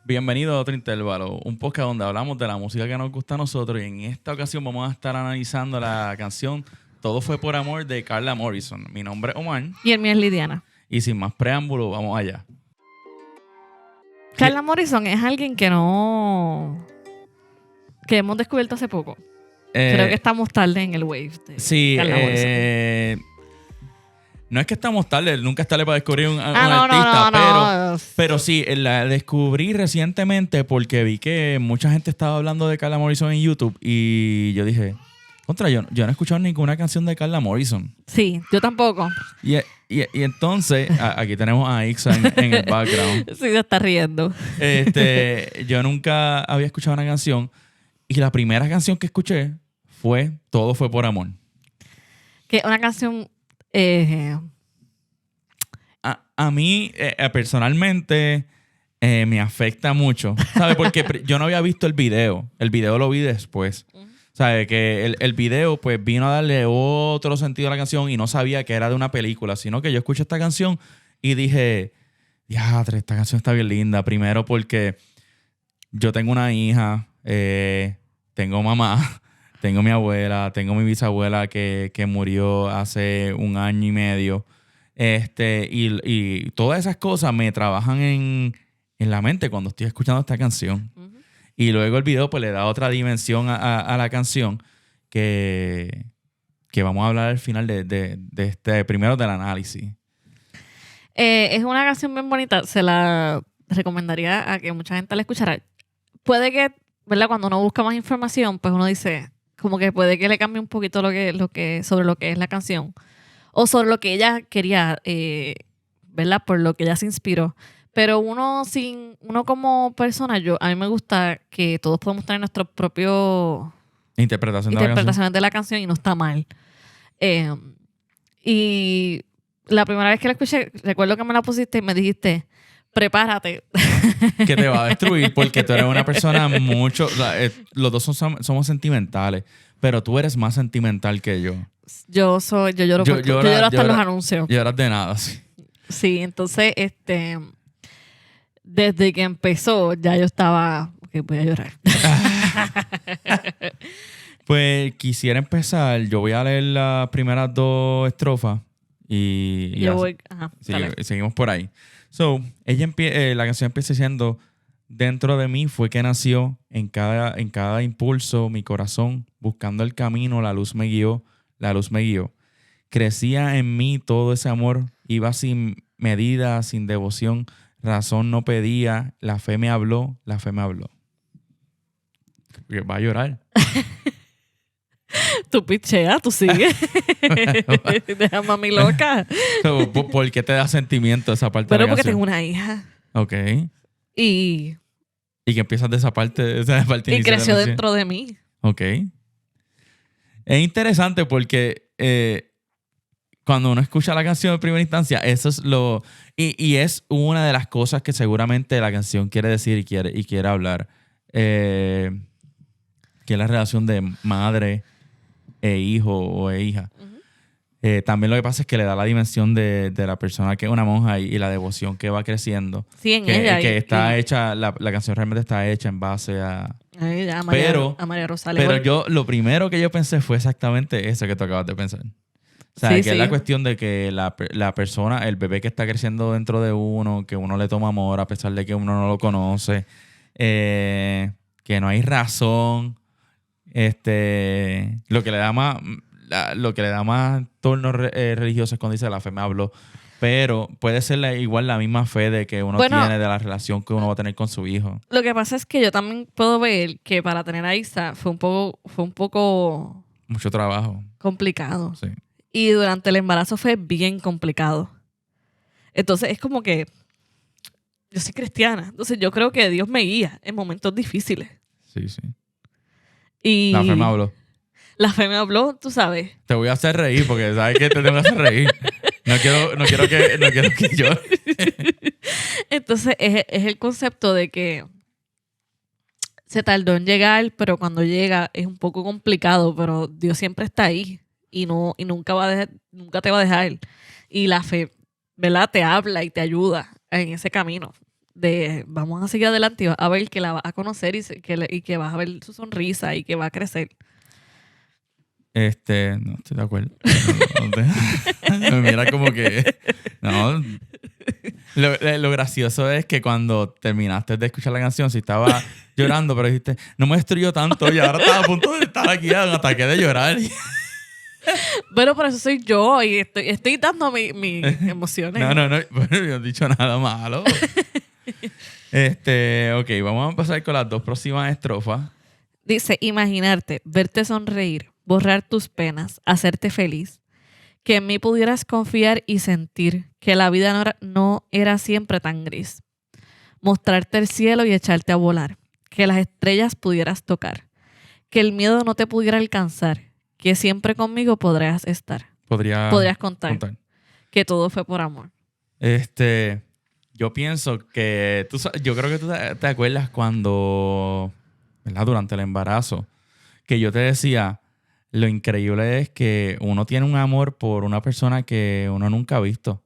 Bienvenido a otro intervalo, un podcast donde hablamos de la música que nos gusta a nosotros y en esta ocasión vamos a estar analizando la canción Todo fue por amor de Carla Morrison. Mi nombre es Omar Y el mío es Lidiana. y sin más preámbulo, vamos allá. Carla Morrison es alguien que hemos descubierto hace poco. Creo que estamos tarde en el wave de Sí, Carla Morrison. no es que estamos tarde, nunca es tarde para descubrir un artista, pero sí, la descubrí recientemente porque vi que mucha gente estaba hablando de Carla Morrison en YouTube y yo dije, yo no he escuchado ninguna canción de Carla Morrison. Sí, yo tampoco. Y entonces, aquí tenemos a Ixa en el background. Sí, se está riendo. Yo nunca había escuchado una canción y la primera canción que escuché fue Todo fue por amor. Que una canción... A mí, personalmente, me afecta mucho, ¿sabes? Porque yo no había visto el video. El video lo vi después. ¿Sabes? Que el video, pues, vino a darle otro sentido a la canción y no sabía que era de una película, sino que yo escuché esta canción y dije, diatre, esta canción está bien linda. Primero porque yo tengo una hija, tengo mamá, tengo mi abuela, tengo mi bisabuela que murió hace 1 año y medio. Y todas esas cosas me trabajan en la mente cuando estoy escuchando esta canción. Uh-huh. Y luego el video pues le da otra dimensión a la canción que vamos a hablar al final de este primero del análisis. Es una canción bien bonita. Se la recomendaría a que mucha gente la escuchara. Puede que, ¿verdad? Cuando uno busca más información, pues uno dice, como que puede que le cambie un poquito sobre lo que es la canción. O sobre lo que ella quería, ¿verdad? Por lo que ella se inspiró. Pero uno como persona, a mí me gusta que todos podemos tener nuestros propios interpretaciones de la canción y no está mal. Y la primera vez que la escuché, recuerdo que me la pusiste y me dijiste, prepárate. Que te va a destruir porque tú eres una persona los dos somos sentimentales, pero tú eres más sentimental que yo. Yo lloro hasta en los anuncios. Lloras de nada, sí. Sí, entonces, desde que empezó, ya yo estaba, ok, voy a llorar. Pues quisiera empezar, yo voy a leer las primeras 2 estrofas y seguimos por ahí. So, la canción empieza diciendo, dentro de mí fue que nació, en cada impulso, mi corazón, buscando el camino, la luz me guió. Crecía en mí todo ese amor, iba sin medida, sin devoción, razón no pedía, la fe me habló. Va a llorar. Tú picheas, tú sigues. Deja mami loca. ¿Por qué te da sentimiento esa parte de la porque canción? tengo una hija. Ok. Y que empiezas de esa parte y creció dentro de mí. Ok. Es interesante porque cuando uno escucha la canción en primera instancia, eso es lo... Y es una de las cosas que seguramente la canción quiere decir y quiere hablar. Que es la relación de madre e hijo o hija. Uh-huh. También lo que pasa es que le da la dimensión de la persona que es una monja y la devoción que va creciendo. Sí, en ella. Que está hecha, la canción realmente está hecha en base a María Rosales. Pero lo primero que yo pensé fue exactamente eso que tú acabas de pensar. O sea, es la cuestión de que la persona, el bebé que está creciendo dentro de uno, que uno le toma amor a pesar de que uno no lo conoce, que no hay razón, lo que le da más torno religioso es cuando dice la fe me habló. Pero puede ser igual la misma fe de que uno tiene de la relación que uno va a tener con su hijo. Lo que pasa es que yo también puedo ver que para tener a Isa fue un poco mucho trabajo. Complicado. Sí. Y durante el embarazo fue bien complicado. Entonces es como que yo soy cristiana. Entonces yo creo que Dios me guía en momentos difíciles. Sí, sí. Y la fe me habló. La fe me habló, tú sabes. Te voy a hacer reír porque sabes que te tengo que hacer reír. No quiero que llores. Entonces es el concepto de que se tardó en llegar, pero cuando llega es un poco complicado, pero Dios siempre está ahí y nunca te va a dejar. Y la fe, ¿verdad? Te habla y te ayuda en ese camino de vamos a seguir adelante y vas a ver que la vas a conocer y que vas a ver su sonrisa y que va a crecer. No estoy de acuerdo. Me mira como que... No. Lo gracioso es que cuando terminaste de escuchar la canción, si estaba llorando, pero dijiste, no me destruyó tanto y ahora estaba a punto de estar aquí a un ataque de llorar. Bueno, por eso soy yo y estoy dando mis emociones. No, bueno, yo no he dicho nada malo. Ok, vamos a empezar con las dos próximas estrofas. Dice, imaginarte, verte sonreír, borrar tus penas, hacerte feliz. Que en mí pudieras confiar y sentir que la vida no era siempre tan gris. Mostrarte el cielo y echarte a volar. Que las estrellas pudieras tocar. Que el miedo no te pudiera alcanzar. Que siempre conmigo podrías estar. Podrías contar. Que todo fue por amor. Yo pienso que... yo creo que tú te acuerdas cuando... ¿verdad? Durante el embarazo. Que yo te decía... Lo increíble es que uno tiene un amor por una persona que uno nunca ha visto.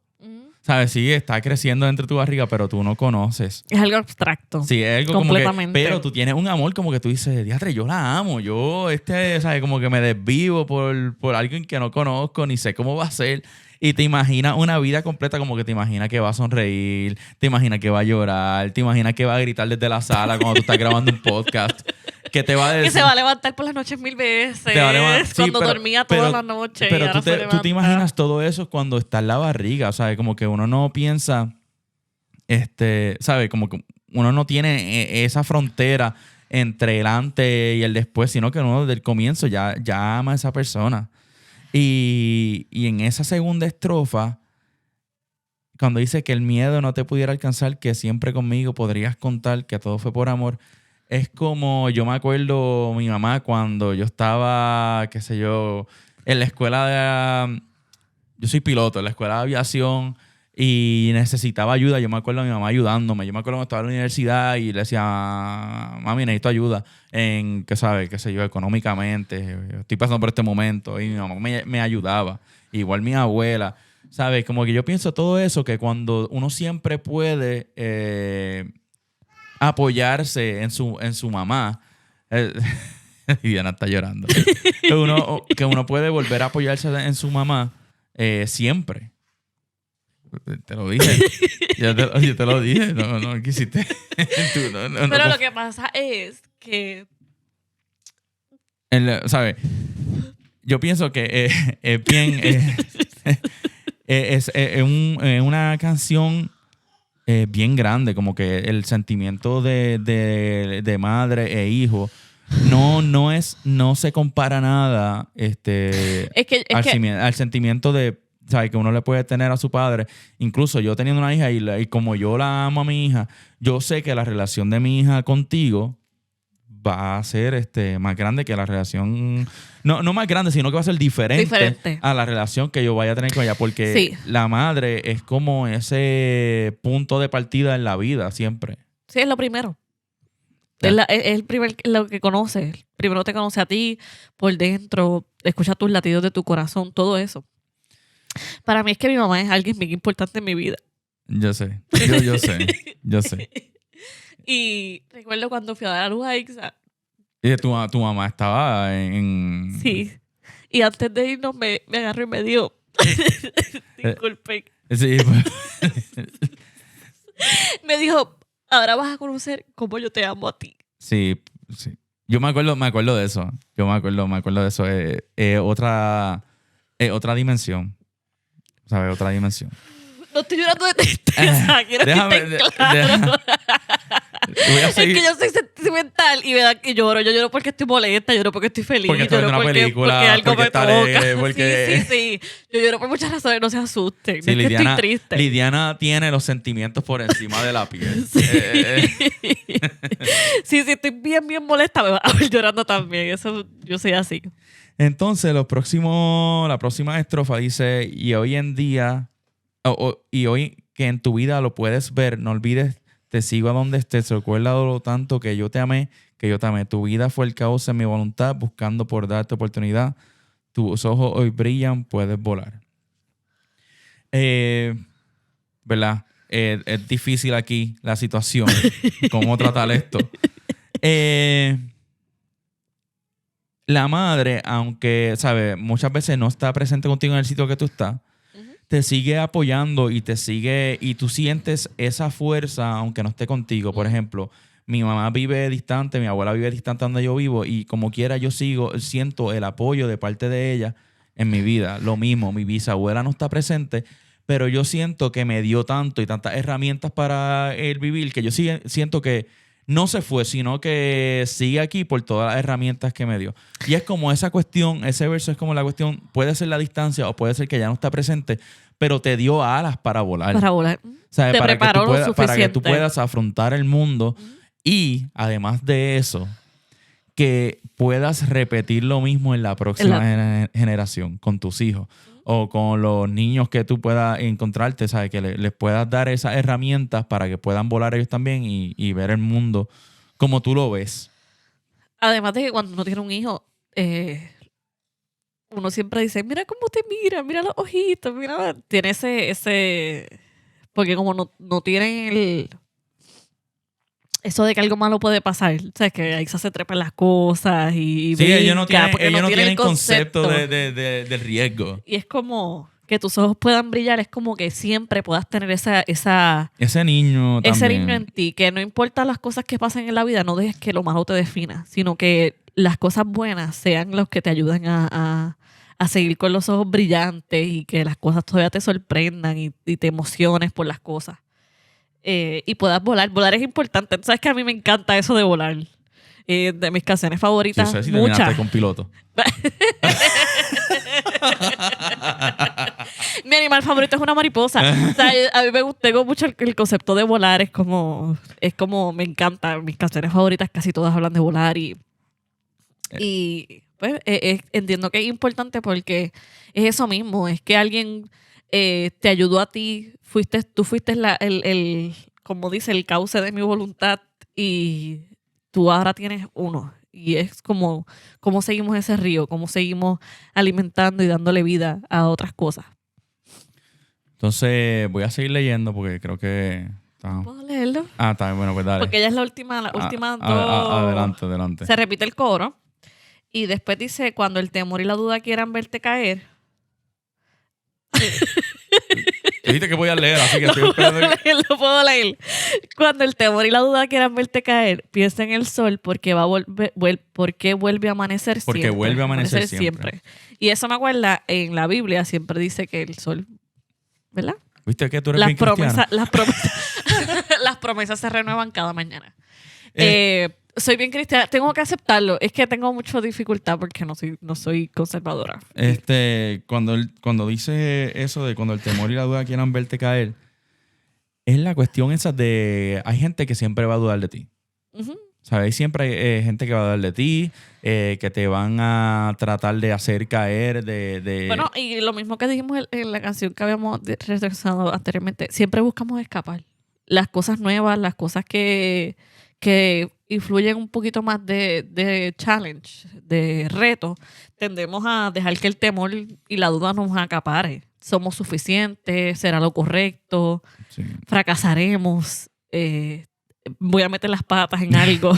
¿Sabes? Sí, está creciendo dentro de tu barriga, pero tú no conoces. Es algo abstracto. Sí, es algo completamente. Como que... Pero tú tienes un amor como que tú dices, diatre, yo la amo. Yo, ¿sabes? Como que me desvivo por alguien que no conozco, ni sé cómo va a ser. Y te imaginas una vida completa, como que te imaginas que va a sonreír, te imaginas que va a llorar, te imaginas que va a gritar desde la sala cuando tú estás grabando un podcast. Que te va a decir, que se va a levantar por las noches 1000 veces. Te va a levantar, cuando dormía toda la noche. Pero tú te imaginas todo eso cuando está en la barriga, ¿sabes? Como que uno no piensa, ¿sabes? Como que uno no tiene esa frontera entre el antes y el después, sino que uno desde el comienzo ya ama a esa persona. Y en esa segunda estrofa, cuando dice que el miedo no te pudiera alcanzar, que siempre conmigo podrías contar, que todo fue por amor, es como yo me acuerdo mi mamá cuando yo estaba, qué sé yo, en la escuela de... Yo soy piloto, en la escuela de aviación y necesitaba ayuda. Yo me acuerdo de mi mamá ayudándome. Yo me acuerdo cuando estaba en la universidad y le decía, mami, necesito ayuda en, qué sé yo, económicamente. Estoy pasando por este momento. Y mi mamá me ayudaba. Igual mi abuela. ¿Sabes? Como que yo pienso todo eso, que cuando uno siempre puede apoyarse en su mamá. Y Diana está llorando. que uno puede volver a apoyarse en su mamá siempre. Te lo dije. Yo te lo dije. No quisiste. Pero lo que pasa es que... ¿Sabes? Yo pienso que es bien... es una canción bien grande. Como que el sentimiento de madre e hijo no se compara nada al sentimiento de... ¿sabes? Que uno le puede tener a su padre. Incluso yo teniendo una hija y como yo la amo a mi hija, yo sé que la relación de mi hija contigo va a ser más grande que la relación... No más grande, sino que va a ser diferente a la relación que yo vaya a tener con ella. Porque sí, la madre es como ese punto de partida en la vida siempre. Sí, es lo primero. Es el primer lo que conoce. Primero te conoce a ti por dentro, escucha tus latidos de tu corazón, todo eso. Para mí es que mi mamá es alguien bien importante en mi vida. Yo sé. Yo sé. Y recuerdo cuando fui a dar a luz a Ixa. Y tu mamá estaba en... Sí. Y antes de irnos me agarró y me dio... Disculpen. Sí. Me dijo, ahora vas a conocer cómo yo te amo a ti. Sí. Yo me acuerdo de eso. Me acuerdo de eso. Otra dimensión. ¿Sabes? Otra dimensión. No estoy llorando de tristeza. Quiero que esté claro. Es que yo soy sentimental y me da que lloro. Yo lloro porque estoy molesta, lloro porque estoy feliz. Porque lloro una película, porque algo me toca. Porque... Sí. Yo lloro por muchas razones, no se asusten. Sí, no es que estoy triste. Lidiana tiene los sentimientos por encima de la piel. Sí. Sí, estoy bien molesta, me va a ver llorando también. Eso, yo soy así. Entonces, la próxima estrofa dice, y hoy en día, y hoy que en tu vida lo puedes ver, no olvides, te sigo a donde estés, recuerda lo tanto que yo te amé. Tu vida fue el caos en mi voluntad, buscando por darte oportunidad. Tus ojos hoy brillan, puedes volar. ¿Verdad? es difícil aquí la situación. ¿Cómo tratar esto? La madre, aunque, ¿sabes? Muchas veces no está presente contigo en el sitio que tú estás, te sigue apoyando y tú sientes esa fuerza aunque no esté contigo. Por ejemplo, mi mamá vive distante, mi abuela vive distante donde yo vivo y como quiera siento el apoyo de parte de ella en mi vida. Lo mismo, mi bisabuela no está presente, pero yo siento que me dio tanto y tantas herramientas para el vivir que yo siento que no se fue, sino que sigue aquí por todas las herramientas que me dio. Y es como esa cuestión, ese verso es como la cuestión, puede ser la distancia o puede ser que ya no está presente, pero te dio alas para volar. Para volar. ¿Sabes? Te preparó lo suficiente. Para que tú puedas afrontar el mundo y, además de eso, que puedas repetir lo mismo en la próxima generación con tus hijos o con los niños que tú puedas encontrarte, ¿sabes? Que les puedas dar esas herramientas para que puedan volar ellos también y ver el mundo como tú lo ves. Además de que cuando uno tiene un hijo, uno siempre dice, mira cómo te mira los ojitos, mira. Tiene ese... Porque como no tienen eso de que algo malo puede pasar, ¿sabes? Que ahí se trepan las cosas y sí, ellos no tienen tienen concepto de riesgo. Y es como que tus ojos puedan brillar, es como que siempre puedas tener ese niño en ti, que no importa las cosas que pasen en la vida, no dejes que lo malo te defina, sino que las cosas buenas sean los que te ayuden a seguir con los ojos brillantes y que las cosas todavía te sorprendan y te emociones por las cosas. Y puedas volar. Volar es importante. Sabes que a mí me encanta eso de volar. De mis canciones favoritas. Yo sé si muchas. terminaste con piloto. Mi animal favorito es una mariposa. O sea, a mí tengo mucho el concepto de volar. Es como me encanta. Mis canciones favoritas casi todas hablan de volar y pues entiendo que es importante porque es eso mismo. Es que alguien te ayudó a ti. Tú fuiste como dice, el cauce de mi voluntad y tú ahora tienes uno. Y es como cómo seguimos ese río, cómo seguimos alimentando y dándole vida a otras cosas. Entonces voy a seguir leyendo porque creo que... ¿Puedo leerlo? Está bien, bueno, pues dale. Porque ya es la última dos. Adelante. Se repite el coro y después dice, cuando el temor y la duda quieran verte caer... Dijiste que voy a leer, así que estoy esperando. Lo puedo leer. Cuando el temor y la duda quieran verte caer, piensa en el sol porque vuelve a amanecer siempre. Porque vuelve a amanecer siempre. Y eso me acuerda, en la Biblia siempre dice que el sol, ¿verdad? ¿Viste que tú eres bien cristiana? Las promesas se renuevan cada mañana. Soy bien cristiana, tengo que aceptarlo. Es que tengo mucha dificultad porque no soy conservadora. Cuando dice eso de cuando el temor y la duda quieran verte caer, es la cuestión esa de hay gente que siempre va a dudar de ti. Uh-huh. ¿Sabes? Siempre hay gente que va a dudar de ti, que te van a tratar de hacer caer Bueno, y lo mismo que dijimos en la canción que habíamos regresado anteriormente, siempre buscamos escapar. Las cosas nuevas, las cosas que influyen un poquito más de challenge, de reto, tendemos a dejar que el temor y la duda nos acapare. Somos suficientes, será lo correcto, sí. Fracasaremos, voy a meter las patas en algo.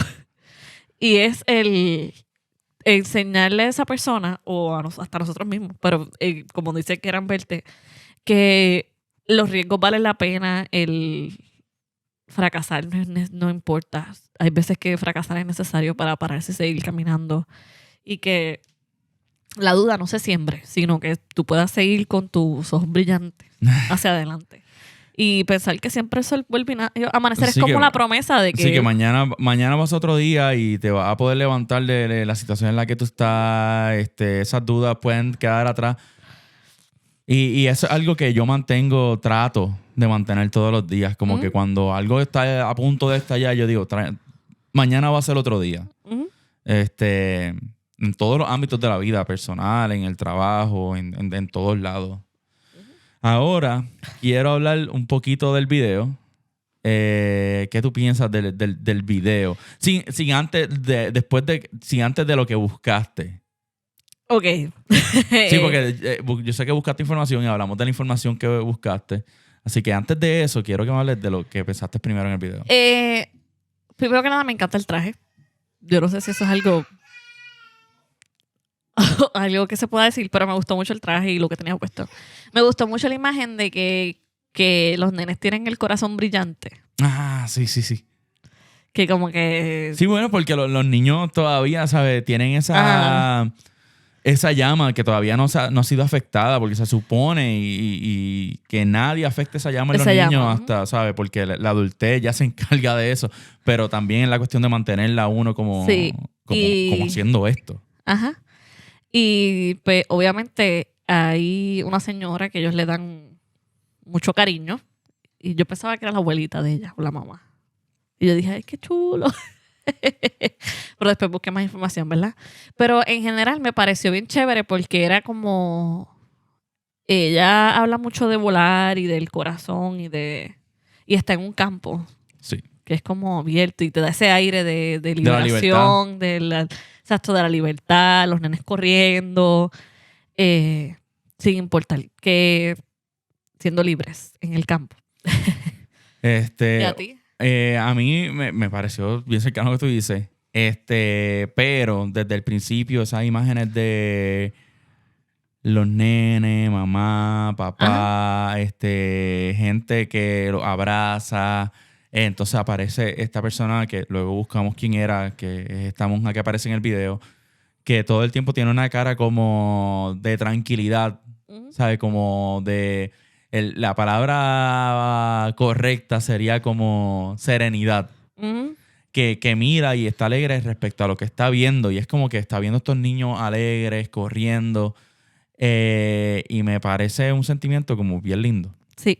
Y es el enseñarle a esa persona, o hasta nosotros mismos, pero como dice Kieran Verte, que los riesgos valen la pena, el fracasar no importa. Hay veces que fracasar es necesario para pararse y seguir caminando. Y que la duda no se siembre, sino que tú puedas seguir con tus ojos brillantes hacia adelante. Y pensar que siempre el sol vuelve a amanecer. Sí, es como la promesa de que... Sí, que mañana vas otro día y te vas a poder levantar de la situación en la que tú estás. Esas dudas pueden quedar atrás. Y eso es algo que yo trato de mantener todos los días. Como que cuando algo está a punto de estallar, yo digo, mañana va a ser otro día. En todos los ámbitos de la vida, personal, en el trabajo, en todos lados. Ahora, quiero hablar un poquito del video. ¿Qué tú piensas del video? Sin antes de lo que buscaste. Ok. Sí, porque yo sé que buscaste información y hablamos de la información que buscaste. Así que antes de eso, quiero que me hables de lo que pensaste primero en el video. Primero que nada, me encanta el traje. Yo no sé si eso es algo algo que se pueda decir, pero me gustó mucho el traje y lo que tenía puesto. Me gustó mucho la imagen de que los nenes tienen el corazón brillante. Ah, sí. Que como que... Sí, bueno, porque los niños todavía, ¿sabes? Tienen esa llama que todavía no ha sido afectada, porque se supone y que nadie afecte esa llama en los niños hasta, ¿sabes? Porque la adultez ya se encarga de eso, pero también es la cuestión de mantenerla uno como haciendo esto. Ajá. Y pues obviamente hay una señora que ellos le dan mucho cariño y yo pensaba que era la abuelita de ella o la mamá. Y yo dije, ay, qué chulo. Pero después busqué más información, ¿verdad? Pero en general me pareció bien chévere porque era como... Ella habla mucho de volar y del corazón y está en un campo. Sí. Que es como abierto y te da ese aire de liberación, exacto, de la libertad, los nenes corriendo, sin importar, que siendo libres en el campo. ¿Y a ti? A mí me pareció bien cercano lo que tú dices. Pero desde el principio esas imágenes de los nenes, mamá, papá, gente que los abraza. Entonces aparece esta persona que luego buscamos quién era, que es esta monja que aparece en el video, que todo el tiempo tiene una cara como de tranquilidad, ¿sabes? Como de... la palabra correcta sería como serenidad. Que mira y está alegre respecto a lo que está viendo. Y es como que está viendo a estos niños alegres, corriendo. Y me parece un sentimiento como bien lindo. Sí.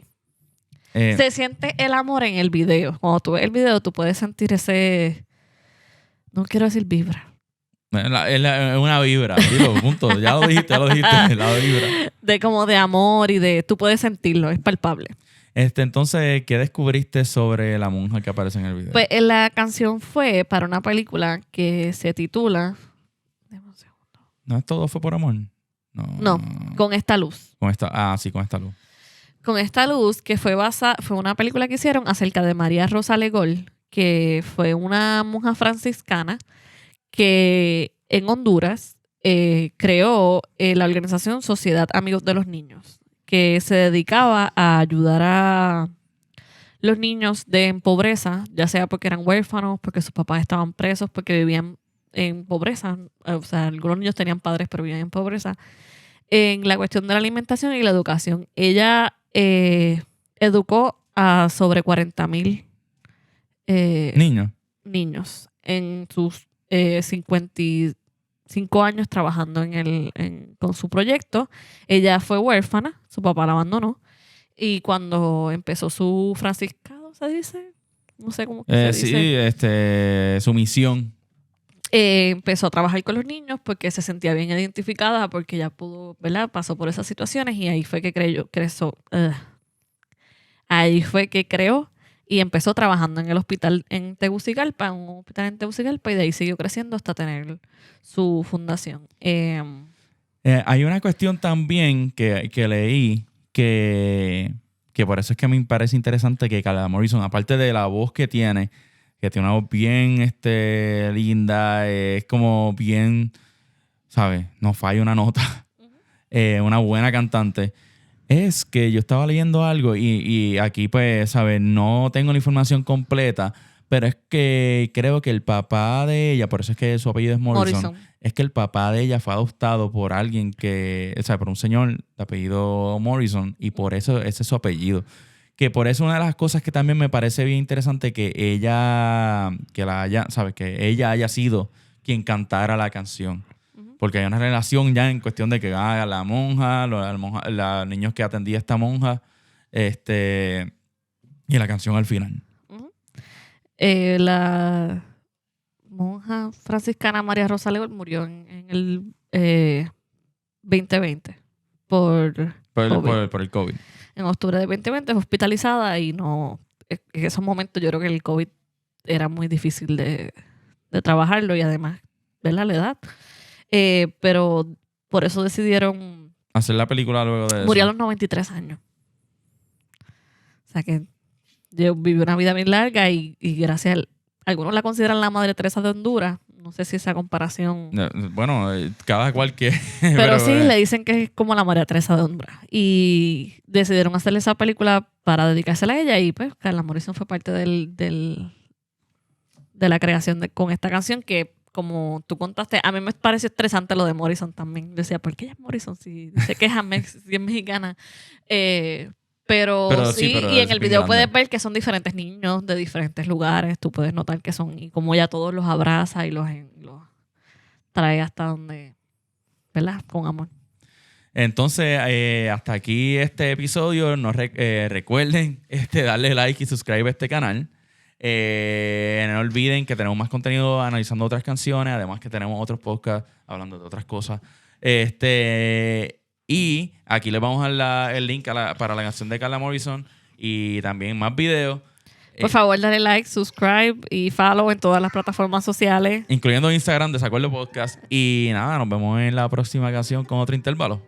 Se siente el amor en el video. Cuando tú ves el video, tú puedes sentir ese... No quiero decir vibra. Es una vibra. Dilo, punto. Ya lo dijiste, la vibra. De como de amor y de... Tú puedes sentirlo, es palpable. Entonces, ¿qué descubriste sobre la monja que aparece en el video? Pues la canción fue para una película que se titula... Dame un segundo. ¿No todo fue por amor? No, Con esta luz. Con esta luz. Con esta luz, que fue una película que hicieron acerca de María Rosa Legol, que fue una monja franciscana que en Honduras creó la organización Sociedad Amigos de los Niños, que se dedicaba a ayudar a los niños en pobreza, ya sea porque eran huérfanos, porque sus papás estaban presos, porque vivían en pobreza. O sea, algunos niños tenían padres, pero vivían en pobreza. En la cuestión de la alimentación y la educación. Ella educó a sobre 40,000 niños en sus 55 años trabajando con su proyecto. Ella fue huérfana, su papá la abandonó, y cuando empezó su franciscado, ¿se dice? No sé cómo se dice. Sí, su misión. Empezó a trabajar con los niños porque se sentía bien identificada, porque ya pudo, ¿verdad? Pasó por esas situaciones y ahí fue que ahí fue que creó y empezó trabajando en el hospital en Tegucigalpa, un hospital en Tegucigalpa, y de ahí siguió creciendo hasta tener su fundación. Hay una cuestión también que leí que por eso es que me parece interesante que Carla Morrison, aparte de la voz que tiene una voz bien linda, es como bien, ¿sabes? No falla una nota. Una buena cantante. Es que yo estaba leyendo algo y aquí, pues, ¿sabes? No tengo la información completa, pero es que creo que el papá de ella, por eso es que su apellido es Morrison. Es que el papá de ella fue adoptado por alguien por un señor de apellido Morrison, y por eso ese es su apellido. Que por eso una de las cosas que también me parece bien interesante que ella haya sido quien cantara la canción. Porque hay una relación ya en cuestión de que la monja, los niños que atendía esta monja, y la canción al final. La monja franciscana María Rosa Legol murió en el 2020 por el COVID. En octubre de 2020 fue hospitalizada y no... En esos momentos yo creo que el COVID era muy difícil de trabajarlo y además, ¿verdad? La edad. Pero por eso decidieron... Hacer la película luego de eso. Murió a los 93 años. sea que yo viví una vida bien larga y gracias algunos la consideran la Madre Teresa de Honduras. No sé si esa comparación... Bueno, cada cual que... Pero sí, le dicen que es como la María Teresa de Honduras. Y decidieron hacerle esa película para dedicársela a ella y pues Carla Morrison fue parte de la creación con esta canción que, como tú contaste, a mí me pareció estresante lo de Morrison también. Decía, ¿por qué ella es Morrison? Si dice que si es mexicana. Pero sí, pero y en es el bien video grande. puedes ver que son diferentes niños de diferentes lugares. Tú puedes notar que son, y como ella todos los abraza y los trae hasta donde, ¿verdad? Con amor. Entonces, hasta aquí este episodio. Recuerden darle like y subscribe a este canal. No olviden que tenemos más contenido analizando otras canciones, además que tenemos otros podcasts hablando de otras cosas. Y aquí les vamos a dar el link para la canción de Carla Morrison y también más videos. Por favor, dale like, subscribe y follow en todas las plataformas sociales. Incluyendo Instagram, Desacuerdo Podcast. Y nada, nos vemos en la próxima canción con otro intervalo.